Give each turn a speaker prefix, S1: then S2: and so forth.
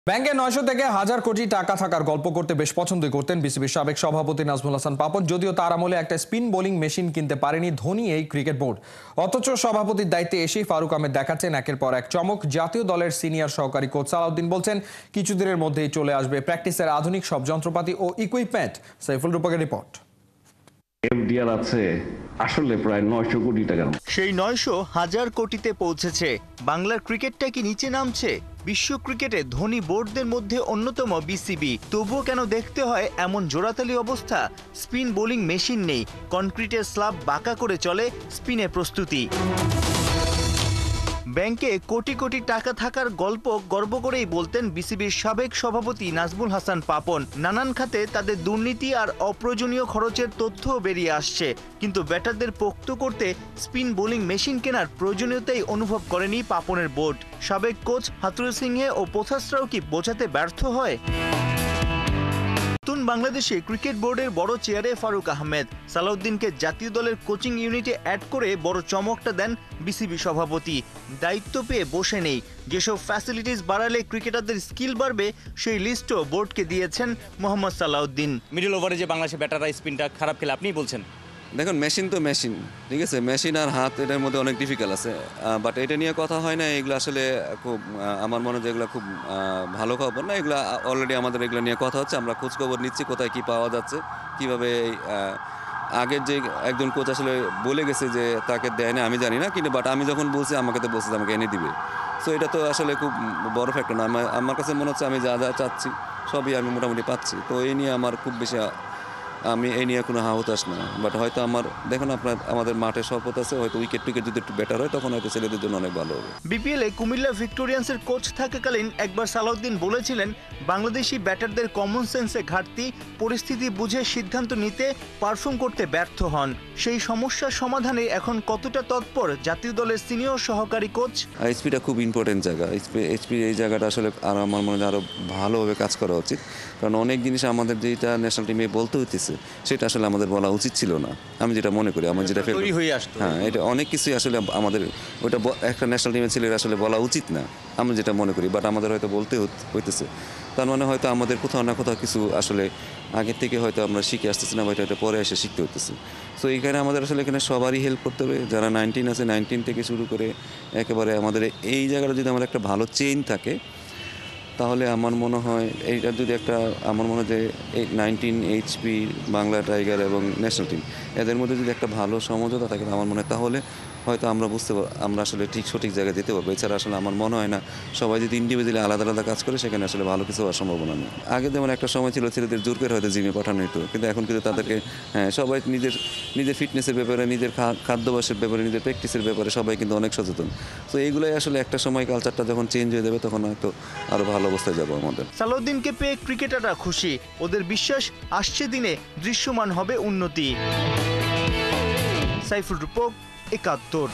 S1: ব্যাংকে ৯০০ থেকে ১,০০০ কোটি টাকা থাকার গল্প করতে বেশ পছন্দই করতেন বিসিবির সাবেক সভাপতি নাজমুল হাসান পাপন। যদিও তার আমলে একটা স্পিন বোলিং মেশিন কিনতে পারেনি ধোনি এই ক্রিকেট বোর্ড। অথচ সভাপতির দায়িত্বে এসেই ফারুক আহমেদ দেখাচ্ছেন একের পর এক চমক। জাতীয় দলের সিনিয়র সহকারী কোচ সালাউদ্দিন বলছেন কিছুদিনের মধ্যেই চলে আসবে প্র্যাকটিসের আধুনিক সব যন্ত্রপাতি ও ইকুইপমেন্ট। সাইফুল রূপকের রিপোর্ট।
S2: এফডিআর আছে আসলে প্রায় ৯০০ কোটি টাকার।
S3: সেই ৯০০ হাজার কোটিতে পৌঁছেছে। বাংলার ক্রিকেটটা কি নিচে নামছে? বিশ্ব ক্রিকেটে ধনী বোর্ডদের মধ্যে অন্যতম বিসিবি, তবুও কেন দেখতে হয় এমন জোড়াতালি অবস্থা? স্পিন বোলিং মেশিন নেই, কনক্রিটের স্ল্যাব বাঁকা করে চলে স্পিনের প্রস্তুতি। ব্যাংকে কোটি কোটি টাকা থাকার গল্প গর্ব করেই বলতেন বিসিবির সাবেক সভাপতি নাজমুল হাসান পাপন। নানান খাতে তাদের দুর্নীতি আর অপ্রয়োজনীয় খরচের তথ্যও বেরিয়ে আসছে, কিন্তু ব্যাটারদের পোক্ত করতে স্পিন বোলিং মেশিন কেনার প্রয়োজনীয়তাই অনুভব করেনি পাপনের বোর্ড। সাবেক কোচ হাতুরু সিংহে ও পোথাসরাও কি বোঝাতে ব্যর্থ হয়? নতুন বাংলাদেশে ক্রিকেট বোর্ডের বড় চেয়ারে ফারুক আহমেদ। সালাউদ্দিনকে জাতীয় দলের কোচিং ইউনিটে অ্যাড করে বড় চমকটা দেন বিসিবি সভাপতি। দায়িত্ব পেয়ে বসে নেই, যেসব ফ্যাসিলিটিস বাড়ালে ক্রিকেটারদের স্কিল বাড়বে সেই লিস্টও বোর্ডকে দিয়েছেন মোহাম্মদ সালাউদ্দিন।
S4: মিডল ওভারে যে বাংলাদেশের ব্যাটাররা স্পিনটা খারাপ খেলে আপনিই বলছেন।
S5: দেখুন, মেশিন তো মেশিন, ঠিক আছে, মেশিন আর হাত এটার মধ্যে অনেক ডিফিকাল্ট আছে, বাট এটা নিয়ে কথা হয় না। এগুলো আসলে খুব আমার মনে হয় যে এগুলো খুব ভালো খবর না। এগুলো অলরেডি আমাদের এগুলো নিয়ে কথা হচ্ছে, আমরা খোঁজখবর নিচ্ছি কোথায় কি পাওয়া যাচ্ছে, কীভাবে। আগের যে একজন কোচ আসলে বলে গেছে যে তাকে দেয় না, আমি জানি না, কিন্তু বাট আমি যখন বলছি আমাকে তো বলছে আমাকে এনে দিবে। সো এটা তো আসলে খুব বড় ফ্যাক্টর না। আমার কাছে মনে হচ্ছে আমি যা যা চাচ্ছি সবই আমি মোটামুটি পাচ্ছি। তো এই নিয়ে আমার খুব বেশি আমি এই নিয়ে কোনো হতাশ না। বাট হয়তো দেখুন আমাদের মাঠে শপথ আছে, হয়তো উইকেট টুইকেট যদি একটু বেটার হয় তখন হয়তো ছেলেদের জন্য অনেক ভালো হবে।
S3: বিপিএলে কুমিল্লা ভিক্টোরিয়ান্সের কোচ থাকাকালীন একবার সালাউদ্দিন বলেছিলেন বাংলাদেশি ব্যাটারদের কমন সেন্সে ঘাটতি, পরিস্থিতি বুঝে সিদ্ধান্ত নিতে পারফর্ম করতে ব্যর্থ হন। সেই সমস্যার সমাধানে এখন কতটা তৎপর জাতীয় দলের সিনিয়র সহকারী কোচ?
S5: এইচপিটা খুব ইম্পর্টেন্ট জায়গা। এইচপি এই জায়গাটা আসলে আর আমার মনে হয় আরও ভালোভাবে কাজ করা উচিত, কারণ অনেক জিনিস আমাদের যেটা ন্যাশনাল টিমে বলতে হইতেছে সেটা আসলে আমাদের বলা উচিত ছিল না। আমি যেটা মনে করি, আমার যেটা
S4: তৈরি হয়ে আসতো,
S5: হ্যাঁ, এটা অনেক কিছুই আসলে আমাদের ওইটা একটা ন্যাশনাল টিমের ছেলেরা আসলে বলা উচিত না, আমি যেটা মনে করি। বাট আমাদের হয়তো বলতে হইতেছে। তার মানে হয়তো আমাদের কোথাও না কোথাও কিছু আসলে আগের থেকে হয়তো আমরা শিখে আসতেছি না, বা এটা পরে এসে শিখতে হইতেছে। সো এইখানে আমাদের আসলে এখানে সবারই হেল্প করতে হবে। যারা 19 আছে, 19 থেকে শুরু করে একেবারে আমাদের এই জায়গাটা যদি আমার একটা ভালো চেইন থাকে, তাহলে আমার মনে হয় এইটা যদি একটা, আমার মনে হয় যে এই 19 এইচপি, বাংলা টাইগার এবং ন্যাশনাল টিম, এদের মধ্যে যদি একটা ভালো সমঝোতা থাকে আমার মনে হয় তাহলে হয়তো আমরা আমরা আসলে সঠিক জায়গায় যেতে পারবো। এছাড়া আসলে আমার মনে হয় না সবাই যদি ইন্ডিভিজুয়ালি আলাদা আলাদা কাজ করে সেখানে আসলে ভালো কিছু হওয়ার সম্ভাবনা নেই। আগে যেমন একটা সময় ছিল ছেলেদের জোর করে হয়তো জিমে পাঠানো হতো, কিন্তু এখন কিন্তু তাদেরকে সবাই নিজের ফিটনেসের ব্যাপারে, নিজের খাদ্যাভ্যাসের ব্যাপারে, নিজের প্র্যাকটিসের ব্যাপারে সবাই কিন্তু অনেক সচেতন। তো এইগুলোই আসলে একটা সময় কালচারটা যখন চেঞ্জ হয়ে যাবে তখন হয়তো আরও ভালো অবস্থায় যাবো আমাদের।
S3: সালাউদ্দিনকে পেয়ে ক্রিকেটাররা খুশি, ওদের বিশ্বাস আসছে দিনে দৃশ্যমান হবে উন্নতি। সাইফুল রূপক, ৭১।